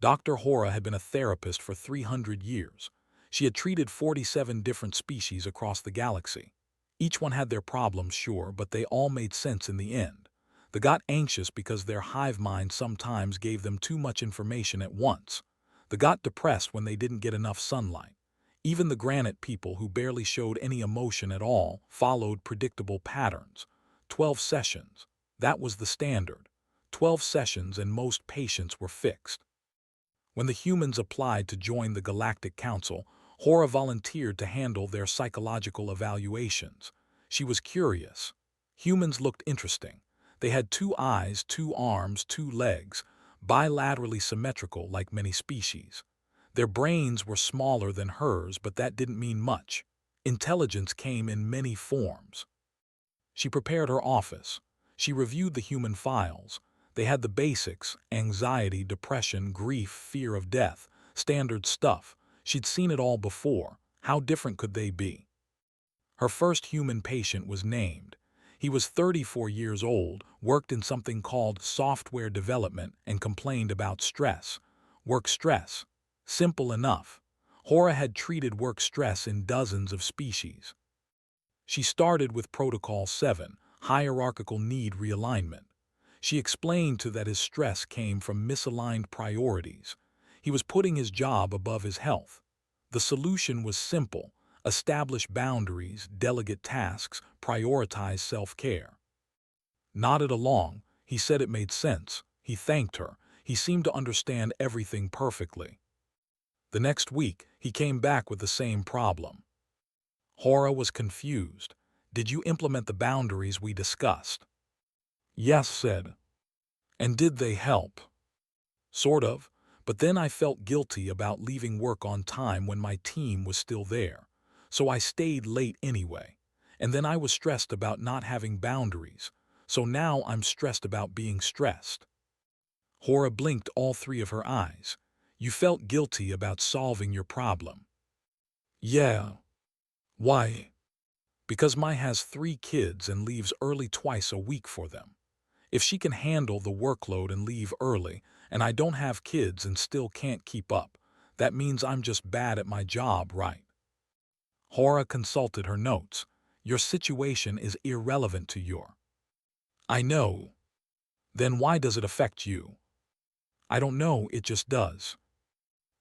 Dr. Hora had been a therapist for 300 years. She had treated 47 different species across the galaxy. Each one had their problems, sure, but they all made sense in the end. They got anxious because their hive mind sometimes gave them too much information at once. They got depressed when they didn't get enough sunlight. Even the granite people, who barely showed any emotion at all, followed predictable patterns. 12 sessions. That was the standard. 12 sessions, and most patients were fixed. When the humans applied to join the Galactic Council, Hora volunteered to handle their psychological evaluations. She was curious. Humans looked interesting. They had 2 eyes, 2 arms, 2 legs, bilaterally symmetrical like many species. Their brains were smaller than hers, but that didn't mean much. Intelligence came in many forms. She prepared her office. She reviewed the human files. They had the basics: anxiety, depression, grief, fear of death, standard stuff. She'd seen it all before. How different could they be? Her first human patient was named. He was 34 years old, worked in something called software development, and complained about stress. Work stress. Simple enough. Hora had treated work stress in dozens of species. She started with Protocol 7, hierarchical need realignment. She explained that his stress came from misaligned priorities. He was putting his job above his health. The solution was simple: establish boundaries, delegate tasks, prioritize self-care. Nodded along. He said it made sense. He thanked her. He seemed to understand everything perfectly. The next week, he came back with the same problem. Hora was confused. Did you implement the boundaries we discussed? Yes, said. And did they help? Sort of, but then I felt guilty about leaving work on time when my team was still there. So I stayed late anyway. And then I was stressed about not having boundaries. So now I'm stressed about being stressed. Hora blinked all 3 of her eyes. You felt guilty about solving your problem. Yeah. Why? Because Mai has 3 kids and leaves early twice a week for them. If she can handle the workload and leave early, and I don't have kids and still can't keep up, that means I'm just bad at my job, right? Hora consulted her notes. Your situation is irrelevant to your. I know. Then why does it affect you? I don't know, it just does.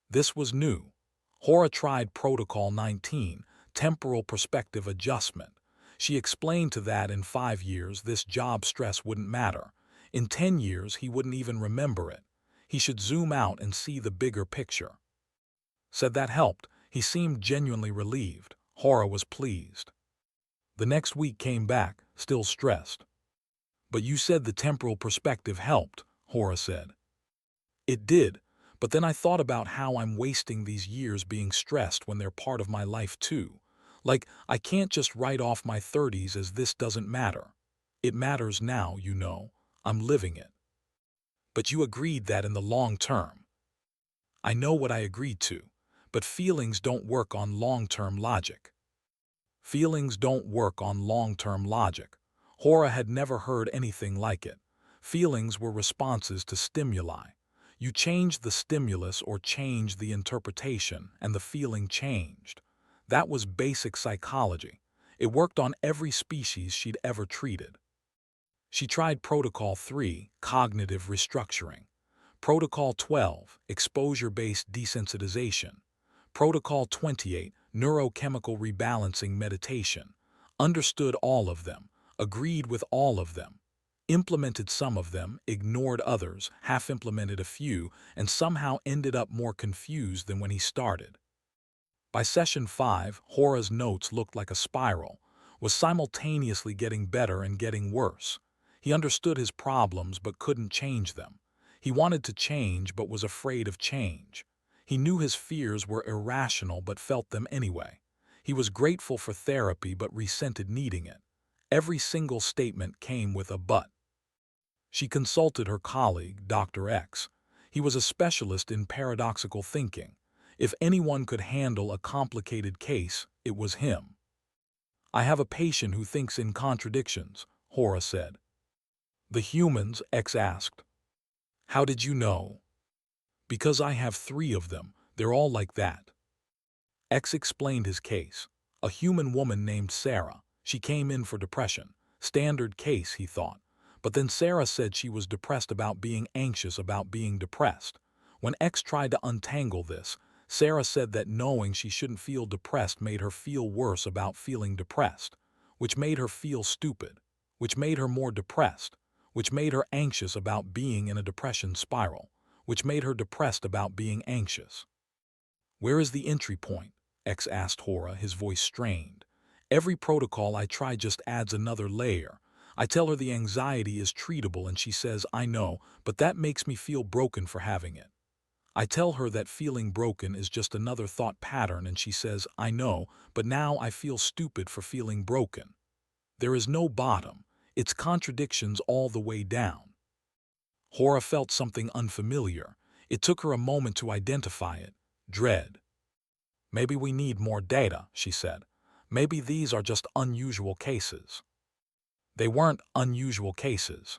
This was new. Hora tried Protocol 19, temporal perspective adjustment. She explained that in 5 years this job stress wouldn't matter. In 10 years he wouldn't even remember it. He should zoom out and see the bigger picture. Said that helped. He seemed genuinely relieved. Hora was pleased. The next week came back, still stressed. But you said the temporal perspective helped, Hora said. It did, but then I thought about how I'm wasting these years being stressed when they're part of my life too. Like, I can't just write off my 30s as this doesn't matter. It matters now, you know. I'm living it. But you agreed that in the long term. I know what I agreed to, but feelings don't work on long-term logic. Feelings don't work on long-term logic. Hora had never heard anything like it. Feelings were responses to stimuli. You changed the stimulus or changed the interpretation, and the feeling changed. That was basic psychology. It worked on every species she'd ever treated. She tried Protocol 3, cognitive restructuring. Protocol 12, exposure-based desensitization. Protocol 28, neurochemical rebalancing meditation. Understood all of them, agreed with all of them, implemented some of them, ignored others, half-implemented a few, and somehow ended up more confused than when he started. By session 5, Hora's notes looked like a spiral, was simultaneously getting better and getting worse. He understood his problems but couldn't change them. He wanted to change but was afraid of change. He knew his fears were irrational but felt them anyway. He was grateful for therapy but resented needing it. Every single statement came with a but. She consulted her colleague, Dr. X. He was a specialist in paradoxical thinking. If anyone could handle a complicated case, it was him. I have a patient who thinks in contradictions, Hora said. The humans, X asked. How did you know? Because I have 3 of them, they're all like that. X explained his case. A human woman named Sarah. She came in for depression. Standard case, he thought. But then Sarah said she was depressed about being anxious about being depressed. When X tried to untangle this, Sarah said that knowing she shouldn't feel depressed made her feel worse about feeling depressed, which made her feel stupid, which made her more depressed, which made her anxious about being in a depression spiral, which made her depressed about being anxious. Where is the entry point? X asked Hora, his voice strained. Every protocol I try just adds another layer. I tell her the anxiety is treatable and she says, I know, but that makes me feel broken for having it. I tell her that feeling broken is just another thought pattern and she says, I know, but now I feel stupid for feeling broken. There is no bottom. It's contradictions all the way down. Hora felt something unfamiliar. It took her a moment to identify it. Dread. Maybe we need more data, she said. Maybe these are just unusual cases. They weren't unusual cases.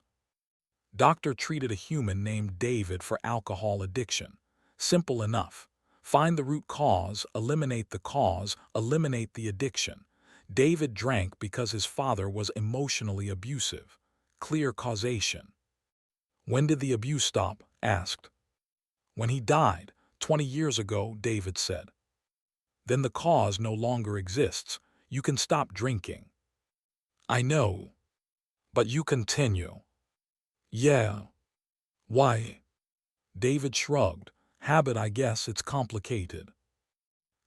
Doctor treated a human named David for alcohol addiction. Simple enough. Find the root cause, eliminate the addiction. David drank because his father was emotionally abusive. Clear causation. When did the abuse stop? Asked. When he died, 20 years ago, David said. Then the cause no longer exists. You can stop drinking. I know. But you continue. Yeah. Why? David shrugged. Habit, I guess. It's complicated.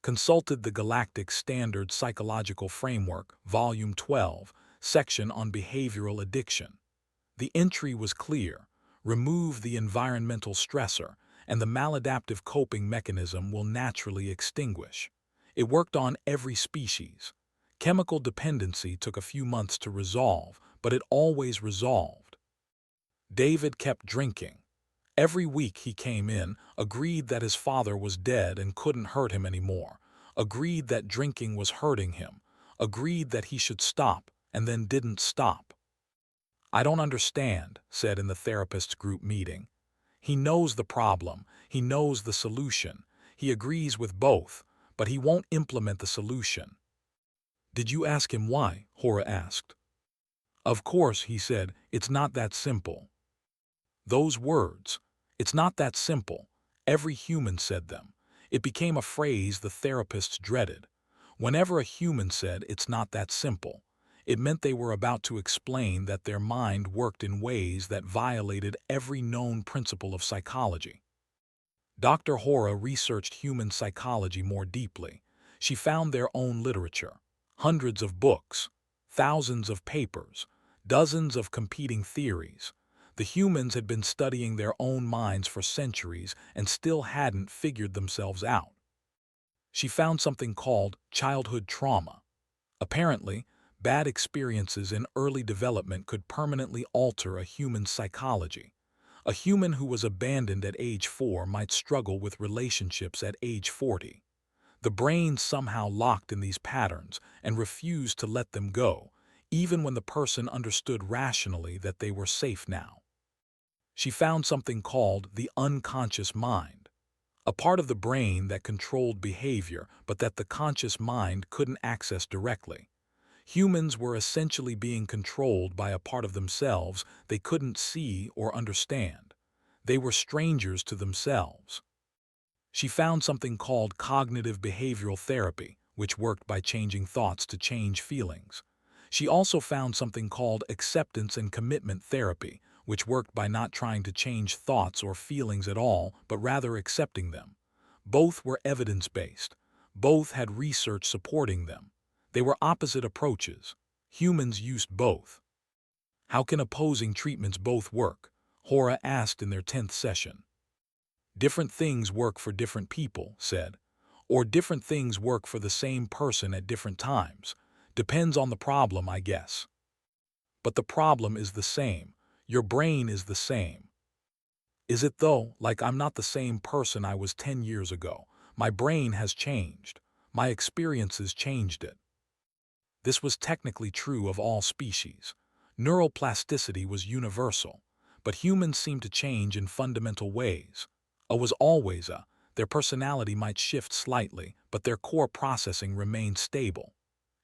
Consulted the Galactic Standard Psychological Framework, Volume 12, section on behavioral addiction. The entry was clear. Remove the environmental stressor, and the maladaptive coping mechanism will naturally extinguish. It worked on every species. Chemical dependency took a few months to resolve, but it always resolved. David kept drinking. Every week he came in, agreed that his father was dead and couldn't hurt him anymore, agreed that drinking was hurting him, agreed that he should stop, and then didn't stop. I don't understand, said in the therapist's group meeting. He knows the problem, he knows the solution, he agrees with both, but he won't implement the solution. Did you ask him why? Hora asked. Of course, he said, it's not that simple. Those words, it's not that simple. Every human said them. It became a phrase the therapists dreaded. Whenever a human said it's not that simple, it meant they were about to explain that their mind worked in ways that violated every known principle of psychology. Dr. Hora researched human psychology more deeply. She found their own literature, hundreds of books, thousands of papers, dozens of competing theories. The humans had been studying their own minds for centuries and still hadn't figured themselves out. She found something called childhood trauma. Apparently, bad experiences in early development could permanently alter a human's psychology. A human who was abandoned at age 4 might struggle with relationships at age 40. The brain somehow locked in these patterns and refused to let them go, even when the person understood rationally that they were safe now. She found something called the unconscious mind, a part of the brain that controlled behavior but that the conscious mind couldn't access directly. Humans were essentially being controlled by a part of themselves they couldn't see or understand. They were strangers to themselves. She found something called cognitive behavioral therapy, which worked by changing thoughts to change feelings. She also found something called acceptance and commitment therapy, which worked by not trying to change thoughts or feelings at all, but rather accepting them. Both were evidence-based. Both had research supporting them. They were opposite approaches. Humans used both. How can opposing treatments both work? Hora asked in their 10th session. Different things work for different people, said. Or different things work for the same person at different times. Depends on the problem, I guess. But the problem is the same. Your brain is the same. Is it though? Like I'm not the same person I was 10 years ago. My brain has changed. My experiences changed it. This was technically true of all species. Neuroplasticity was universal, but humans seem to change in fundamental ways. Was always a. Their personality might shift slightly, but their core processing remained stable.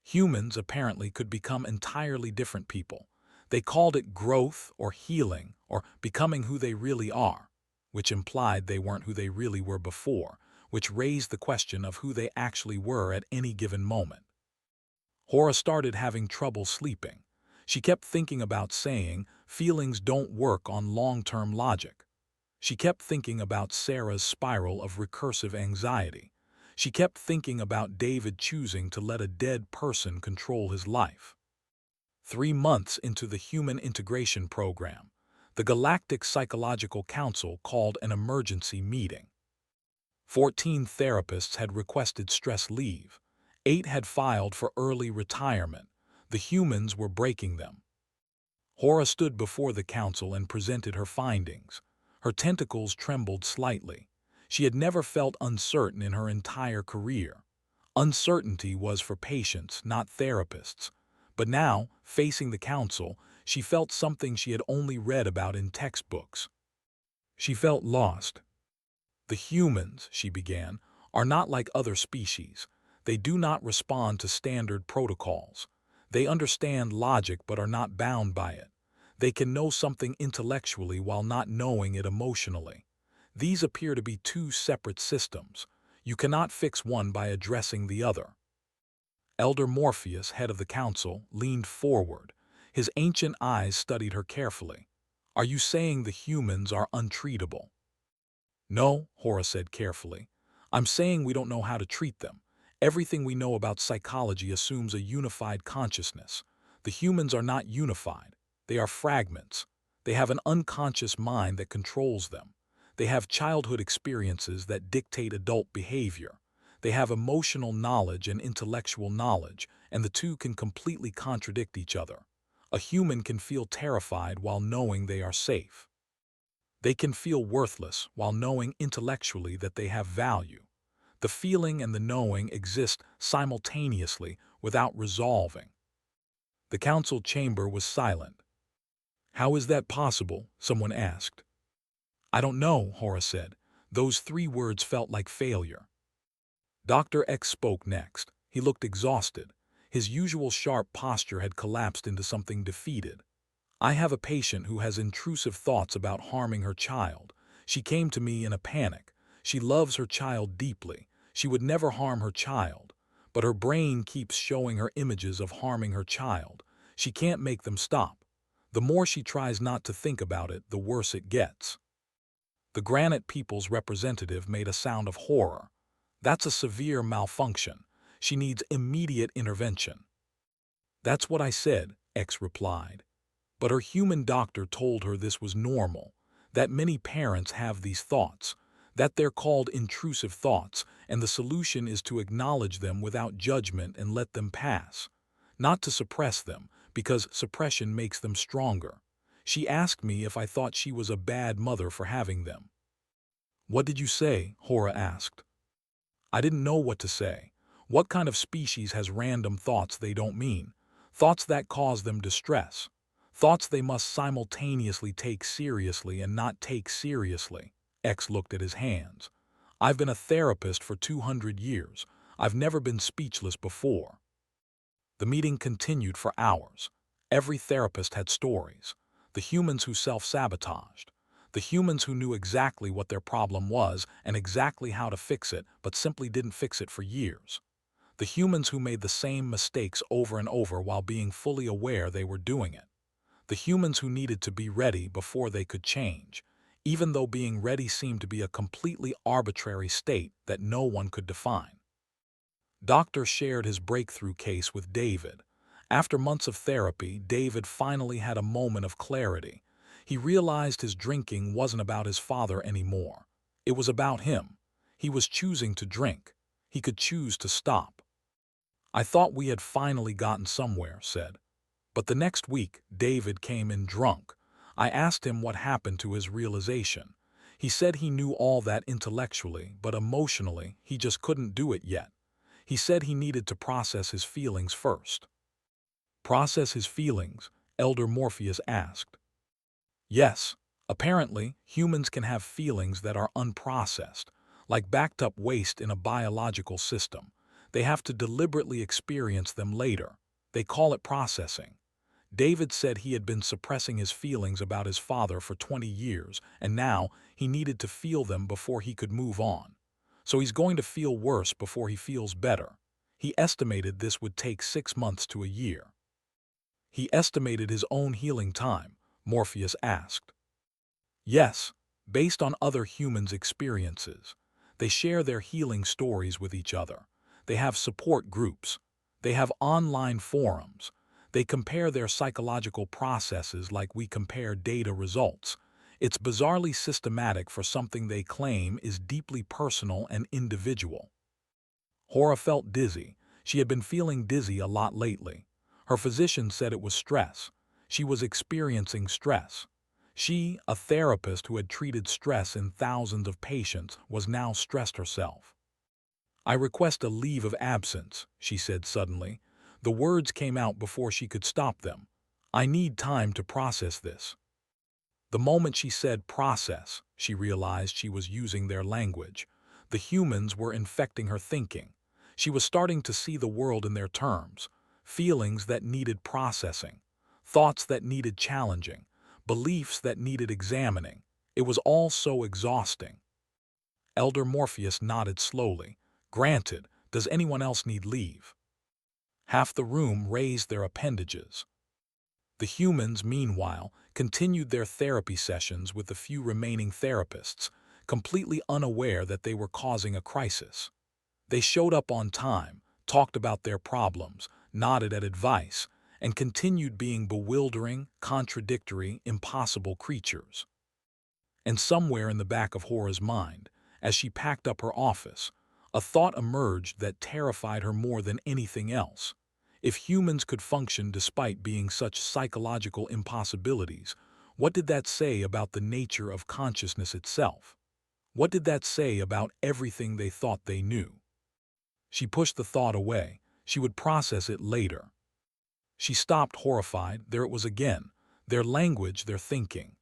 Humans, apparently, could become entirely different people. They called it growth or healing or becoming who they really are, which implied they weren't who they really were before, which raised the question of who they actually were at any given moment. Hora started having trouble sleeping. She kept thinking about saying, feelings don't work on long-term logic. She kept thinking about Sarah's spiral of recursive anxiety. She kept thinking about David choosing to let a dead person control his life. 3 months into the Human Integration Program, the Galactic Psychological Council called an emergency meeting. 14 therapists had requested stress leave. 8 had filed for early retirement. The humans were breaking them. Hora stood before the council and presented her findings. Her tentacles trembled slightly. She had never felt uncertain in her entire career. Uncertainty was for patients, not therapists. But now, facing the council, she felt something she had only read about in textbooks. She felt lost. The humans, she began, are not like other species. They do not respond to standard protocols. They understand logic but are not bound by it. They can know something intellectually while not knowing it emotionally. These appear to be two separate systems. You cannot fix one by addressing the other. Elder Morpheus, head of the council, leaned forward. His ancient eyes studied her carefully. Are you saying the humans are untreatable? No, Hora said carefully. I'm saying we don't know how to treat them. Everything we know about psychology assumes a unified consciousness. The humans are not unified. They are fragments. They have an unconscious mind that controls them. They have childhood experiences that dictate adult behavior. They have emotional knowledge and intellectual knowledge, and the two can completely contradict each other. A human can feel terrified while knowing they are safe. They can feel worthless while knowing intellectually that they have value. The feeling and the knowing exist simultaneously without resolving. The council chamber was silent. How is that possible? Someone asked. I don't know, Hora said. Those 3 words felt like failure. Dr. X spoke next. He looked exhausted. His usual sharp posture had collapsed into something defeated. I have a patient who has intrusive thoughts about harming her child. She came to me in a panic. She loves her child deeply. She would never harm her child. But her brain keeps showing her images of harming her child. She can't make them stop. The more she tries not to think about it, the worse it gets. The Granite People's representative made a sound of horror. That's a severe malfunction. She needs immediate intervention. That's what I said, X replied. But her human doctor told her this was normal, that many parents have these thoughts, that they're called intrusive thoughts, and the solution is to acknowledge them without judgment and let them pass. Not to suppress them, because suppression makes them stronger. She asked me if I thought she was a bad mother for having them. What did you say? Hora asked. I didn't know what to say. What kind of species has random thoughts they don't mean? Thoughts that cause them distress? Thoughts they must simultaneously take seriously and not take seriously. X looked at his hands. I've been a therapist for 200 years. I've never been speechless before. The meeting continued for hours. Every therapist had stories. The humans who self-sabotaged. The humans who knew exactly what their problem was and exactly how to fix it, but simply didn't fix it for years. The humans who made the same mistakes over and over while being fully aware they were doing it. The humans who needed to be ready before they could change, even though being ready seemed to be a completely arbitrary state that no one could define. Doctor shared his breakthrough case with David. After months of therapy, David finally had a moment of clarity. He realized his drinking wasn't about his father anymore. It was about him. He was choosing to drink. He could choose to stop. I thought we had finally gotten somewhere, said. But the next week, David came in drunk. I asked him what happened to his realization. He said he knew all that intellectually, but emotionally, he just couldn't do it yet. He said he needed to process his feelings first. Process his feelings? Elder Morpheus asked. Yes, Apparently, humans can have feelings that are unprocessed, like backed up waste in a biological system. They have to deliberately experience them later. They call it processing. David said he had been suppressing his feelings about his father for 20 years, and now he needed to feel them before he could move on. So he's going to feel worse before he feels better. He estimated this would take 6 months to a year. He estimated his own healing time, Morpheus asked. Yes, based on other humans' experiences. They share their healing stories with each other. They have support groups. They have online forums. They compare their psychological processes like we compare data results. It's bizarrely systematic for something they claim is deeply personal and individual. Hora felt dizzy. She had been feeling dizzy a lot lately. Her physician said it was stress. She was experiencing stress. She, a therapist who had treated stress in thousands of patients, was now stressed herself. "I request a leave of absence," she said suddenly. The words came out before she could stop them. "I need time to process this." The moment she said process, she realized she was using their language. The humans were infecting her thinking. She was starting to see the world in their terms. Feelings that needed processing. Thoughts that needed challenging. Beliefs that needed examining. It was all so exhausting. Elder Morpheus nodded slowly. "Granted, does anyone else need leave?" Half the room raised their appendages. The humans, meanwhile, continued their therapy sessions with the few remaining therapists, completely unaware that they were causing a crisis. They showed up on time, talked about their problems, nodded at advice, and continued being bewildering, contradictory, impossible creatures. And somewhere in the back of Hora's mind, as she packed up her office, a thought emerged that terrified her more than anything else. If humans could function despite being such psychological impossibilities, what did that say about the nature of consciousness itself? What did that say about everything they thought they knew? She pushed the thought away. She would process it later. She stopped, horrified. There it was again. Their language, their thinking.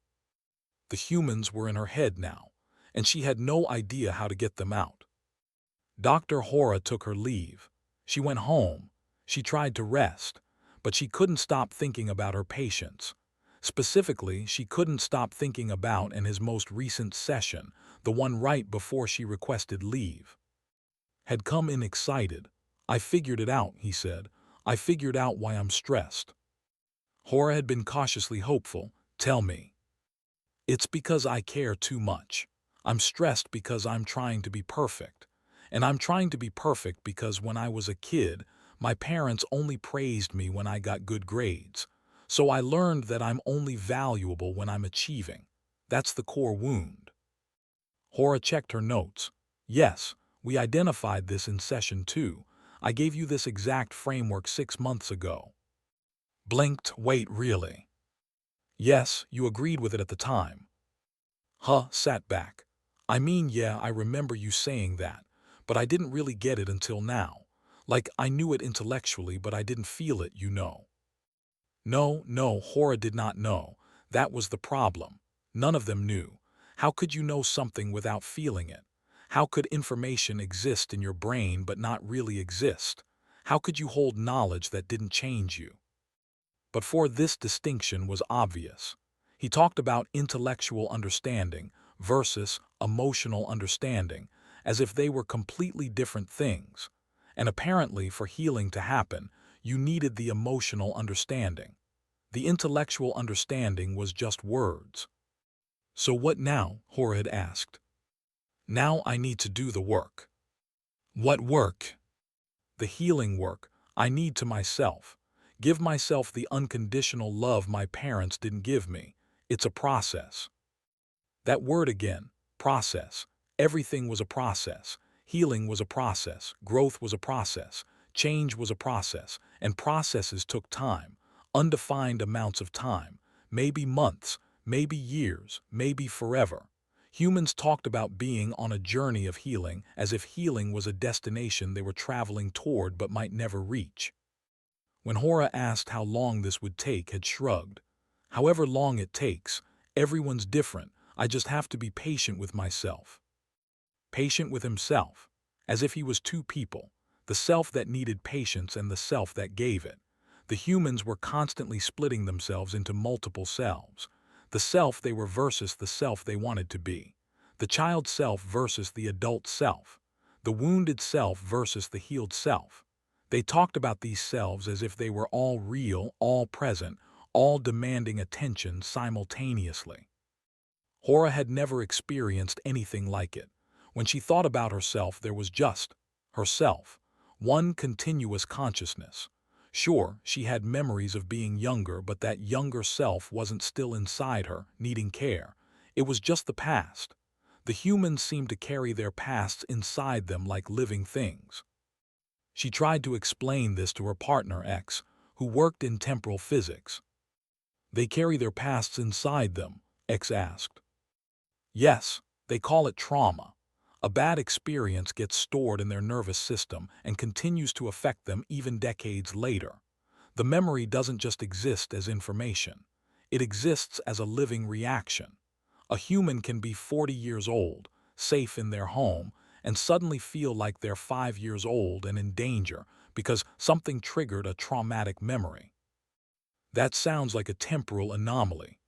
The humans were in her head now, and she had no idea how to get them out. Dr. Hora took her leave. She went home. She tried to rest, but she couldn't stop thinking about her patients. Specifically, she couldn't stop thinking about his most recent session, the one right before she requested leave. Had come in excited. "I figured it out," he said. "I figured out why I'm stressed." Hora had been cautiously hopeful. "Tell me." "It's because I care too much. I'm stressed because I'm trying to be perfect. And I'm trying to be perfect because when I was a kid, my parents only praised me when I got good grades. So I learned that I'm only valuable when I'm achieving. That's the core wound." Hora checked her notes. "Yes, we identified this in session 2. I gave you this exact framework 6 months ago." Blinked. "Wait, really?" "Yes, you agreed with it at the time." Sat back. "I mean, yeah, I remember you saying that, but I didn't really get it until now. Like, I knew it intellectually, but I didn't feel it, you know." No, Hora did not know. That was the problem. None of them knew. How could you know something without feeling it? How could information exist in your brain but not really exist? How could you hold knowledge that didn't change you? But for this distinction was obvious. He talked about intellectual understanding versus emotional understanding, as if they were completely different things. And apparently, for healing to happen, you needed the emotional understanding. The intellectual understanding was just words. "So what now?" Hora had asked. "Now I need to do the work." "What work?" "The healing work I need to myself. Give myself the unconditional love my parents didn't give me. It's a process." That word again, process. Everything was a process. Healing was a process. Growth was a process. Change was a process. And processes took time. Undefined amounts of time. Maybe months, maybe years, maybe forever. Humans talked about being on a journey of healing as if healing was a destination they were traveling toward but might never reach. When Hora asked how long this would take, had shrugged. "However long it takes, Everyone's different. I just have to be patient with myself. Patient with himself, as if he was two people, the self that needed patience and the self that gave it. The humans were constantly splitting themselves into multiple selves. The self they were versus the self they wanted to be. The child self versus the adult self. The wounded self versus the healed self. They talked about these selves as if they were all real, all present, all demanding attention simultaneously. Hora had never experienced anything like it. When she thought about herself, there was just herself, one continuous consciousness. Sure, she had memories of being younger, but that younger self wasn't still inside her, needing care. It was just the past. The humans seemed to carry their pasts inside them like living things. She tried to explain this to her partner X, who worked in temporal physics. They carry their pasts inside them, X asked. Yes, they call it trauma. A bad experience gets stored in their nervous system and continues to affect them even decades later. The memory doesn't just exist as information. It exists as a living reaction. A human can be 40 years old, safe in their home, and suddenly feel like they're 5 years old and in danger because something triggered a traumatic memory. That sounds like a temporal anomaly.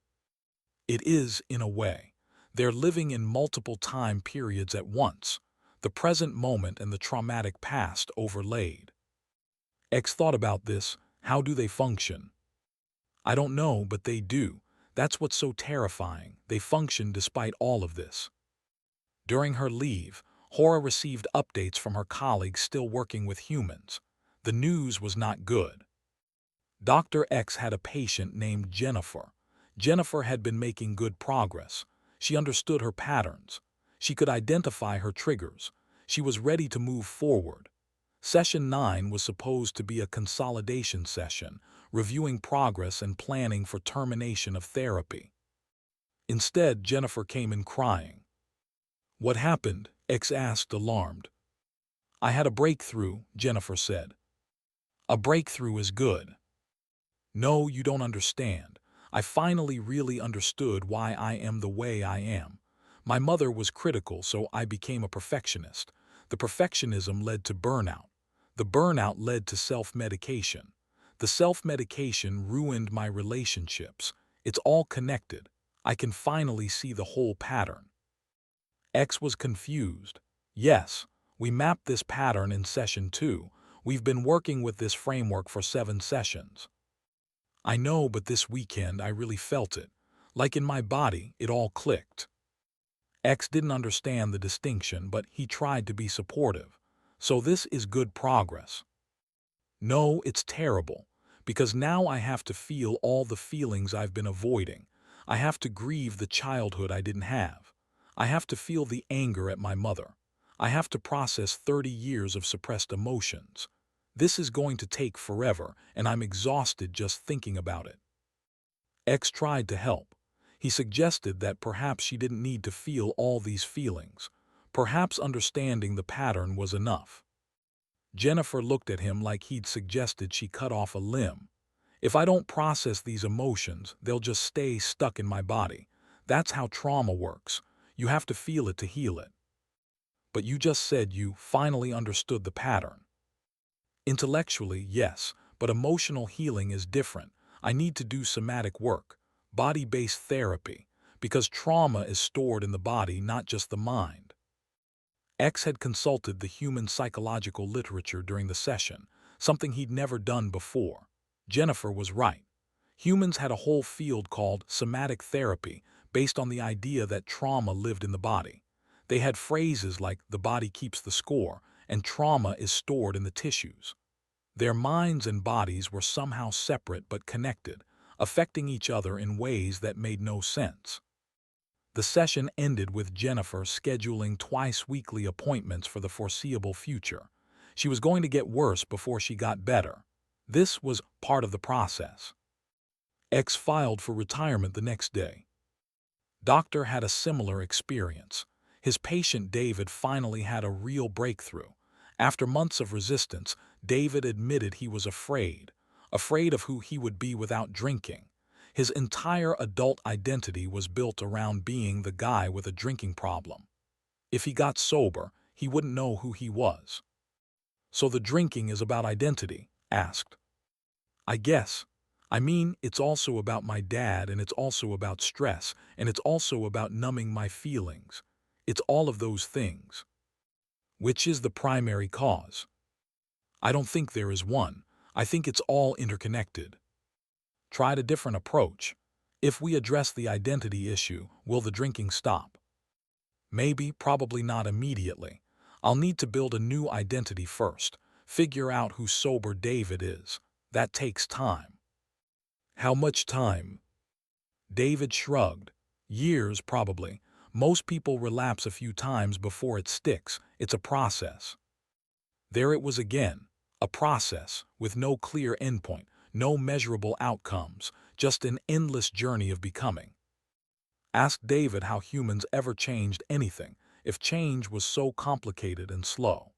It is, in a way. They're living in multiple time periods at once, the present moment and the traumatic past overlaid. X thought about this. How do they function? I don't know, but they do. That's what's so terrifying. They function despite all of this. During her leave, Hora received updates from her colleagues still working with humans. The news was not good. Dr. X had a patient named Jennifer. Jennifer had been making good progress. She understood her patterns. She could identify her triggers. She was ready to move forward. Session 9 was supposed to be a consolidation session, reviewing progress and planning for termination of therapy. Instead, Jennifer came in crying. What happened? X asked, alarmed. I had a breakthrough, Jennifer said. A breakthrough is good. No, you don't understand. I finally really understood why I am the way I am. My mother was critical, so I became a perfectionist. The perfectionism led to burnout. The burnout led to self-medication. The self-medication ruined my relationships. It's all connected. I can finally see the whole pattern. X was confused. Yes, we mapped this pattern in session 2. We've been working with this framework for 7 sessions. I know, but this weekend I really felt it. Like in my body, it all clicked. X didn't understand the distinction, but he tried to be supportive. So this is good progress. No, it's terrible, because now I have to feel all the feelings I've been avoiding. I have to grieve the childhood I didn't have. I have to feel the anger at my mother. I have to process 30 years of suppressed emotions. This is going to take forever, and I'm exhausted just thinking about it. X tried to help. He suggested that perhaps she didn't need to feel all these feelings. Perhaps understanding the pattern was enough. Jennifer looked at him like he'd suggested she cut off a limb. If I don't process these emotions, they'll just stay stuck in my body. That's how trauma works. You have to feel it to heal it. But you just said you finally understood the pattern. Intellectually, yes, but emotional healing is different. I need to do somatic work, body-based therapy, because trauma is stored in the body, not just the mind. X had consulted the human psychological literature during the session, something he'd never done before. Jennifer was right. Humans had a whole field called somatic therapy based on the idea that trauma lived in the body. They had phrases like the body keeps the score and trauma is stored in the tissues. Their minds and bodies were somehow separate but connected, affecting each other in ways that made no sense. The session ended with Jennifer scheduling twice-weekly appointments for the foreseeable future. She was going to get worse before she got better. This was part of the process. X filed for retirement the next day. Doctor had a similar experience. His patient David finally had a real breakthrough. After months of resistance, David admitted he was afraid of who he would be without drinking. His entire adult identity was built around being the guy with a drinking problem. If he got sober, he wouldn't know who he was. "So the drinking is about identity?" asked. "I guess. I mean, it's also about my dad, and it's also about stress, and it's also about numbing my feelings. It's all of those things." "Which is the primary cause?" "I don't think there is one. I think it's all interconnected." "Tried a different approach. If we address the identity issue, will the drinking stop?" "Maybe, probably not immediately. I'll need to build a new identity first, figure out who sober David is. That takes time." "How much time?" David shrugged. "Years, probably. Most people relapse a few times before it sticks. It's a process." There it was again. A process, with no clear endpoint, no measurable outcomes, just an endless journey of becoming. Asked David how humans ever changed anything, if change was so complicated and slow.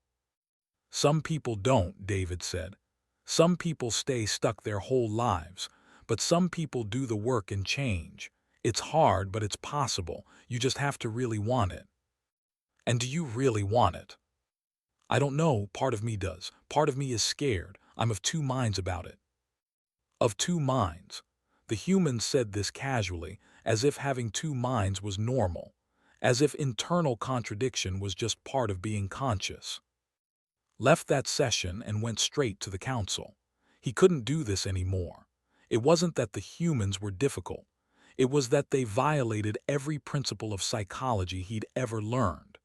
"Some people don't," David said. "Some people stay stuck their whole lives, but some people do the work and change. It's hard, but it's possible. You just have to really want it." "And do you really want it?" "I don't know. Part of me does. Part of me is scared. I'm of two minds about it." Of two minds. The humans said this casually, as if having two minds was normal, as if internal contradiction was just part of being conscious. Left that session and went straight to the council. He couldn't do this anymore. It wasn't that the humans were difficult. It was that they violated every principle of psychology he'd ever learned.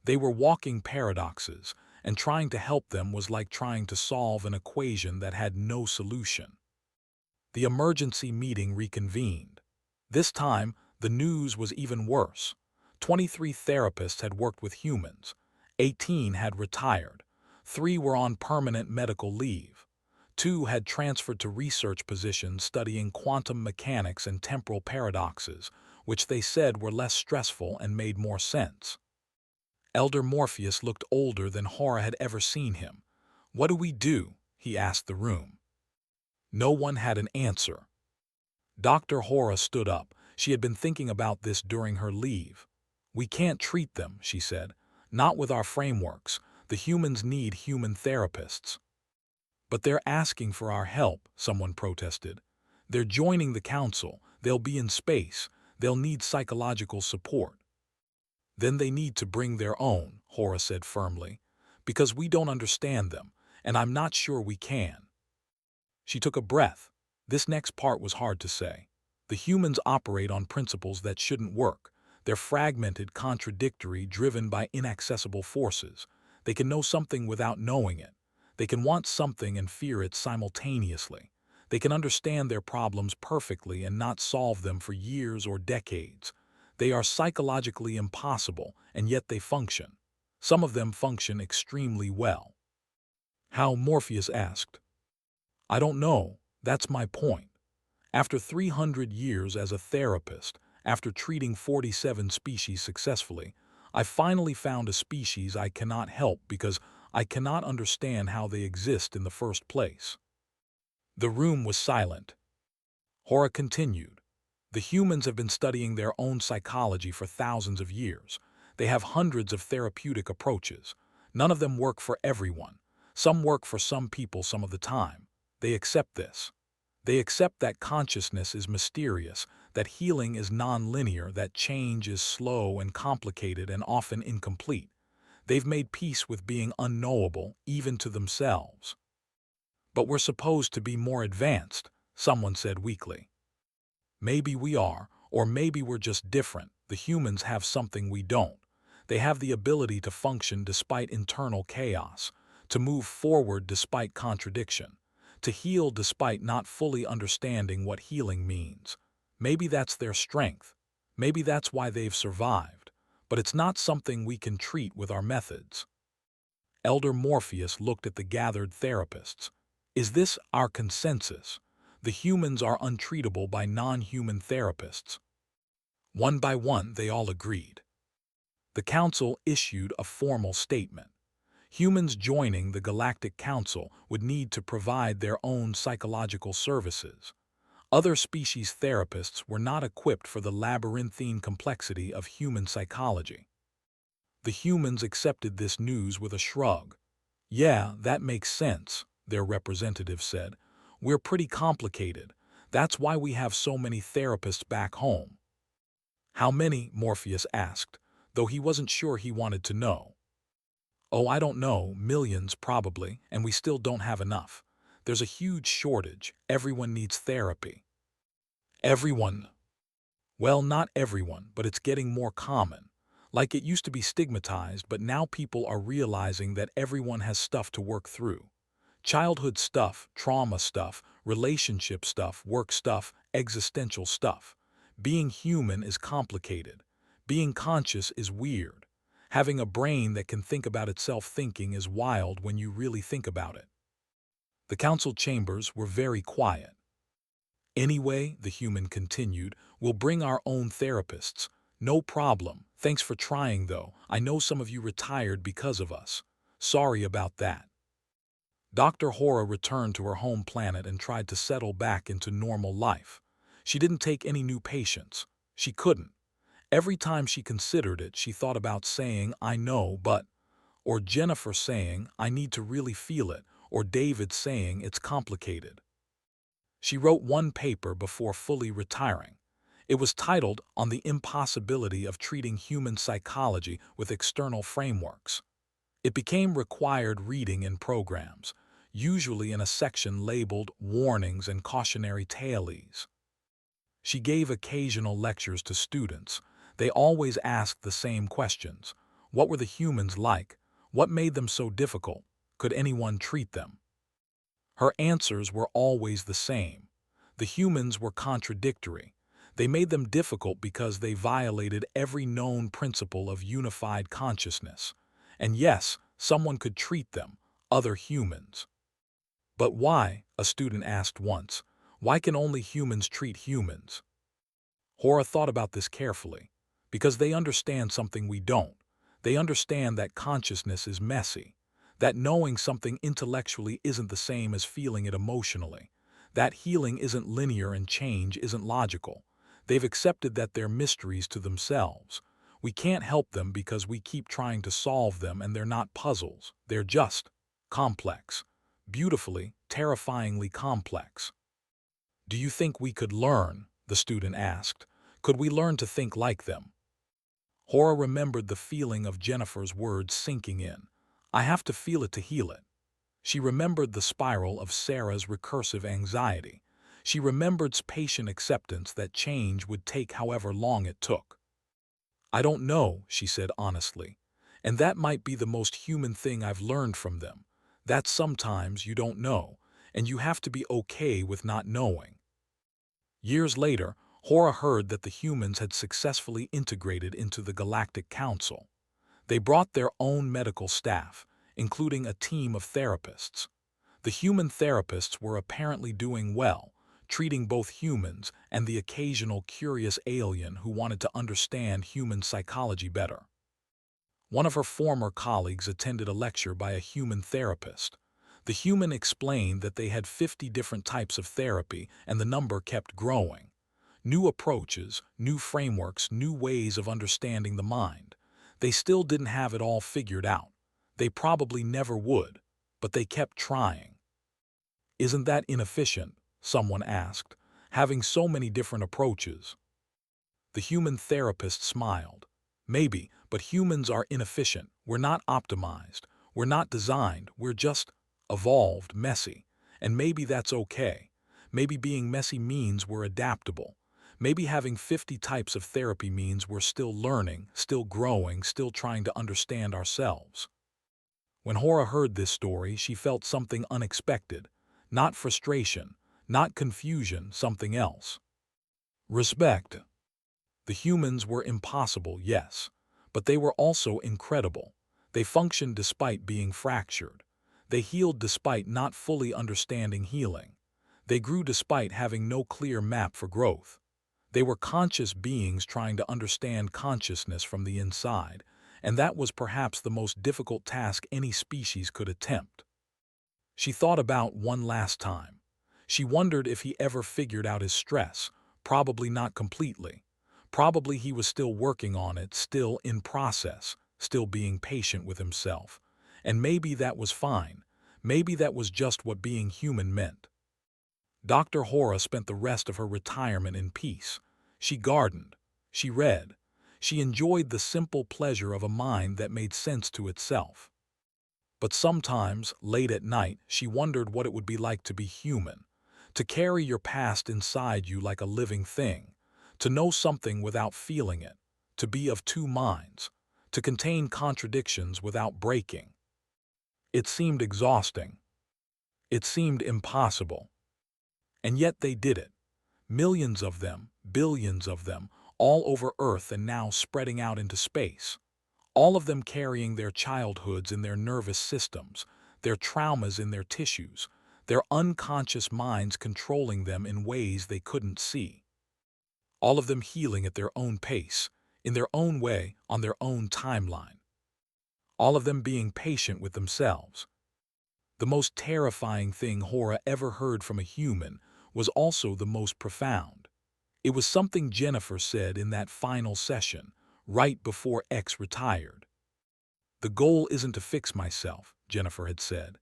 They were walking paradoxes, and trying to help them was like trying to solve an equation that had no solution. The emergency meeting reconvened. This time, the news was even worse. 23 therapists had worked with humans. 18 had retired. 3 were on permanent medical leave. 2 had transferred to research positions studying quantum mechanics and temporal paradoxes, which they said were less stressful and made more sense. Elder Morpheus looked older than Hora had ever seen him. "What do we do?" he asked the room. No one had an answer. Dr. Hora stood up. She had been thinking about this during her leave. "We can't treat them," she said. "Not with our frameworks. The humans need human therapists." "But they're asking for our help," someone protested. "They're joining the council. They'll be in space. They'll need psychological support." "Then they need to bring their own," Hora said firmly, "because we don't understand them, and I'm not sure we can." She took a breath. This next part was hard to say. The humans operate on principles that shouldn't work. They're fragmented, contradictory, driven by inaccessible forces. They can know something without knowing it. They can want something and fear it simultaneously. They can understand their problems perfectly and not solve them for years or decades. They are psychologically impossible, and yet they function. Some of them function extremely well. "How?" Morpheus asked. "I don't know. That's my point. After 300 years as a therapist, after treating 47 species successfully, I finally found a species I cannot help because I cannot understand how they exist in the first place." The room was silent. Hora continued. "The humans have been studying their own psychology for thousands of years. They have hundreds of therapeutic approaches. None of them work for everyone. Some work for some people some of the time. They accept this. They accept that consciousness is mysterious, that healing is non-linear, that change is slow and complicated and often incomplete. They've made peace with being unknowable, even to themselves." "But we're supposed to be more advanced," someone said weakly. "Maybe we are, or maybe we're just different. The humans have something we don't. They have the ability to function despite internal chaos, to move forward despite contradiction, to heal despite not fully understanding what healing means. Maybe that's their strength. Maybe that's why they've survived. But it's not something we can treat with our methods." Elder Morpheus looked at the gathered therapists. "Is this our consensus? The humans are untreatable by non-human therapists." One by one, they all agreed. The council issued a formal statement. Humans joining the Galactic Council would need to provide their own psychological services. Other species therapists were not equipped for the labyrinthine complexity of human psychology. The humans accepted this news with a shrug. "Yeah, that makes sense," their representative said. "We're pretty complicated. That's why we have so many therapists back home." "How many?" Morpheus asked, though he wasn't sure he wanted to know. "Oh, I don't know, millions probably, and we still don't have enough. There's a huge shortage. Everyone needs therapy." "Everyone?" "Well, not everyone, but it's getting more common. Like it used to be stigmatized, but now people are realizing that everyone has stuff to work through. Childhood stuff, trauma stuff, relationship stuff, work stuff, existential stuff. Being human is complicated. Being conscious is weird. Having a brain that can think about itself thinking is wild when you really think about it." The council chambers were very quiet. "Anyway," the human continued, "we'll bring our own therapists. No problem. Thanks for trying, though. I know some of you retired because of us. Sorry about that." Dr. Hora returned to her home planet and tried to settle back into normal life. She didn't take any new patients. She couldn't. Every time she considered it, she thought about saying, "I know, but," or Jennifer saying, "I need to really feel it," or David saying, "It's complicated." She wrote one paper before fully retiring. It was titled "On the Impossibility of Treating Human Psychology with External Frameworks." It became required reading in programs, usually in a section labeled Warnings and Cautionary Tales. She gave occasional lectures to students. They always asked the same questions. What were the humans like? What made them so difficult? Could anyone treat them? Her answers were always the same. The humans were contradictory. They made them difficult because they violated every known principle of unified consciousness. And yes, someone could treat them, other humans. "But why?" a student asked once. "Why can only humans treat humans?" Hora thought about this carefully. "Because they understand something we don't. They understand that consciousness is messy, that knowing something intellectually isn't the same as feeling it emotionally, that healing isn't linear and change isn't logical. They've accepted that they're mysteries to themselves. We can't help them because we keep trying to solve them, and they're not puzzles. They're just complex. Beautifully, terrifyingly complex." "Do you think we could learn?" the student asked. "Could we learn to think like them?" Hora remembered the feeling of Jennifer's words sinking in. "I have to feel it to heal it." She remembered the spiral of Sarah's recursive anxiety. She remembered patient acceptance that change would take however long it took. "I don't know," she said honestly. "And that might be the most human thing I've learned from them. That sometimes you don't know, and you have to be okay with not knowing." Years later, Hora heard that the humans had successfully integrated into the Galactic Council. They brought their own medical staff, including a team of therapists. The human therapists were apparently doing well, treating both humans and the occasional curious alien who wanted to understand human psychology better. One of her former colleagues attended a lecture by a human therapist. The human explained that they had 50 different types of therapy, and the number kept growing. New approaches, new frameworks, new ways of understanding the mind. They still didn't have it all figured out. They probably never would, but they kept trying. "Isn't that inefficient?" someone asked, "having so many different approaches?" The human therapist smiled. "Maybe, but humans are inefficient. We're not optimized. We're not designed. We're just evolved, messy. And maybe that's okay. Maybe being messy means we're adaptable. Maybe having 50 types of therapy means we're still learning, still growing, still trying to understand ourselves." When Hora heard this story, she felt something unexpected. Not frustration, not confusion, something else. Respect. The humans were impossible, yes, but they were also incredible. They functioned despite being fractured. They healed despite not fully understanding healing. They grew despite having no clear map for growth. They were conscious beings trying to understand consciousness from the inside, and that was perhaps the most difficult task any species could attempt. She thought about one last time. She wondered if he ever figured out his stress. Probably not completely. Probably he was still working on it, still in process, still being patient with himself. And maybe that was fine. Maybe that was just what being human meant. Dr. Hora spent the rest of her retirement in peace. She gardened. She read. She enjoyed the simple pleasure of a mind that made sense to itself. But sometimes, late at night, she wondered what it would be like to be human, to carry your past inside you like a living thing, to know something without feeling it, to be of two minds, to contain contradictions without breaking. It seemed exhausting. It seemed impossible. And yet they did it. Millions of them, billions of them, all over Earth and now spreading out into space. All of them carrying their childhoods in their nervous systems, their traumas in their tissues, their unconscious minds controlling them in ways they couldn't see. All of them healing at their own pace, in their own way, on their own timeline. All of them being patient with themselves. The most terrifying thing Hora ever heard from a human was also the most profound. It was something Jennifer said in that final session, right before X retired. "The goal isn't to fix myself," Jennifer had said.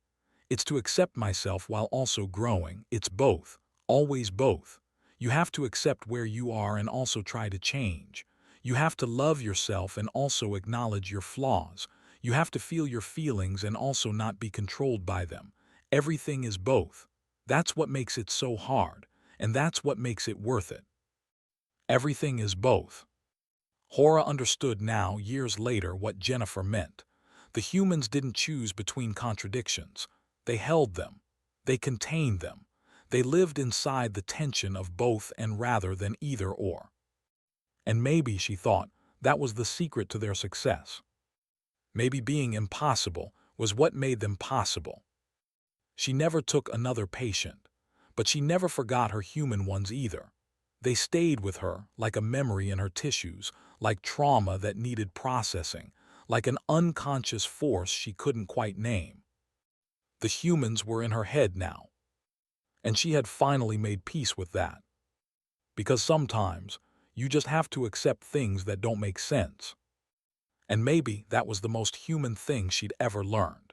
"It's to accept myself while also growing. It's both, always both. You have to accept where you are and also try to change. You have to love yourself and also acknowledge your flaws. You have to feel your feelings and also not be controlled by them. Everything is both. That's what makes it so hard, and that's what makes it worth it. Everything is both." Hora understood now, years later, what Jennifer meant. The humans didn't choose between contradictions. They held them. They contained them. They lived inside the tension of both and rather than either or. And maybe, she thought, that was the secret to their success. Maybe being impossible was what made them possible. She never took another patient, but she never forgot her human ones either. They stayed with her like a memory in her tissues, like trauma that needed processing, like an unconscious force she couldn't quite name. The humans were in her head now, and she had finally made peace with that. Because sometimes, you just have to accept things that don't make sense. And maybe that was the most human thing she'd ever learned.